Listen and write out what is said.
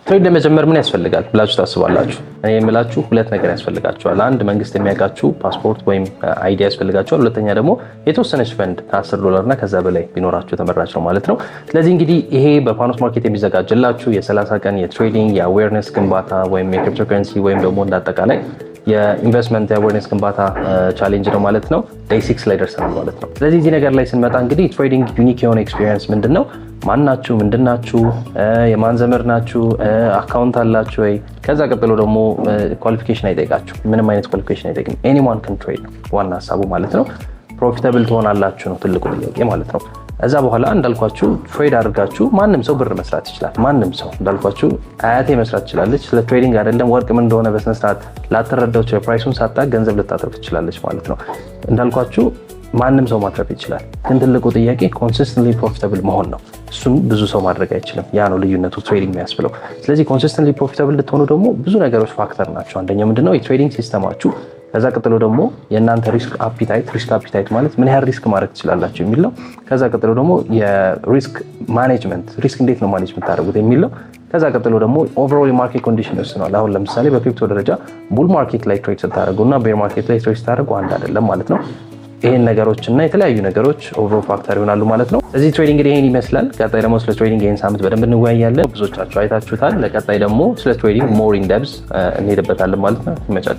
ትሬድ ለመጀመር ምን ያስፈልጋል ብላችሁ ታስባላችሁ? እኔ የምላችሁ ሁለት ነገር ያስፈልጋችኋል። አንድ መንግስት የሚያውቃችሁ ፓስፖርት ወይም አይዲ ያስፈልጋችኋል። ሁለተኛ ደግሞ የተወሰነች ፈንድ $10 እና ከዛ በላይ ቢኖራችሁ ተመራጭ ነው ማለት ነው። ስለዚህ እንግዲህ ይሄ በፓኖስ ማርኬት የሚዘጋጅላችሁ የ30 ቀን የትሬዲንግ የአዌርነስ ግንባታ ወይም የክሪፕቶከረንሲ ወይም ደግሞ እንዳጠቃላይ የኢንቨስትመንት የአዌርነስ ግንባታ ቻሌንጅ ነው ማለት ነው። ዴይ 6 ላይ ደርሰናል ማለት ነው። ስለዚህ እዚህ ነገር ላይ ስንመጣ እንግዲህ ትሬዲንግ ዩኒክ የሆነ ኤክስፒሪየንስ ምንድነው? ማናችሁ? ምንድናችሁ? የማን ዘመድ ናችሁ? አካውንት አላችሁ ወይ? ከዛ ቀጥሎ ደግሞ ኳሊፊኬሽን አይጠይቃችሁ። ምንም አይነት ኳሊፊኬሽን አይጠይቅም። ኤኒዋን ካን ትሬድ ዋና ሀሳቡ ማለት ነው። ፕሮፊታብል ትሆናላችሁ ነው ትልቁ ጥያቄ ማለት ነው። እዛ በኋላ እንዳልኳችሁ ትሬድ አድርጋችሁ ማንም ሰው ብር መስራት ይችላል። ማንም ሰው እንዳልኳችሁ አያቴ መስራት ትችላለች። ስለ ትሬዲንግ አይደለም ወርቅ ምን እንደሆነ በስነ ስርዓት ላተረዳው ይችላል። ፕራይሱን ሳጣ ገንዘብ ልታተርፍ ትችላለች ማለት ነው። እንዳልኳችሁ ማንም ሰው ማትረፍ ይችላል። ግን ትልቁ ጥያቄ ኮንሲስተንትሊ ፕሮፊታብል መሆን ነው። እሱም ብዙ ሰው ማድረግ አይችልም። ያ ነው ልዩነቱ ትሬዲንግ የሚያስብለው። ስለዚህ ኮንሲስተንትሊ ፕሮፊታብል ልትሆኑ ደግሞ ብዙ ነገሮች ፋክተር ናቸው። አንደኛው ምንድነው? የትሬዲንግ ሲስተማችሁ። ከዛ ቀጥሎ ደግሞ የእናንተ ሪስክ አፒታይት ማለት ምን ያህል ሪስክ ማድረግ ትችላላችሁ የሚል ነው። ከዛ ቀጥሎ ደግሞ የሪስክ ማኔጅመንት፣ ሪስክ እንዴት ነው ማኔጅ የምታደርጉት የሚል ነው። ከዛ ቀጥሎ ደግሞ ኦቨርኦል ማርኬት ኮንዲሽን ይወስናል። አሁን ለምሳሌ በክሪፕቶ ደረጃ ቡል ማርኬት ላይ ትሬድ ስታደርጉ እና ቤር ማርኬት ላይ ትሬድ ስታደርጉ አንድ አይደለም ማለት ነው። ይሄን ነገሮች እና የተለያዩ ነገሮች ኦቨር ፋክተር ይሆናሉ ማለት ነው። ስለዚህ ትሬዲንግ ይሄን ይመስላል። ቀጣይ ደግሞ ስለ ትሬዲንግ ይሄን ሳምንት በደንብ እንወያያለን። ብዙዎቻችሁ አይታችሁታል። ለቀጣይ ደግሞ ስለ ትሬዲንግ ሞር ኢን ዴፕዝ እንሄድበታለን ማለት ነው። ይመቻል።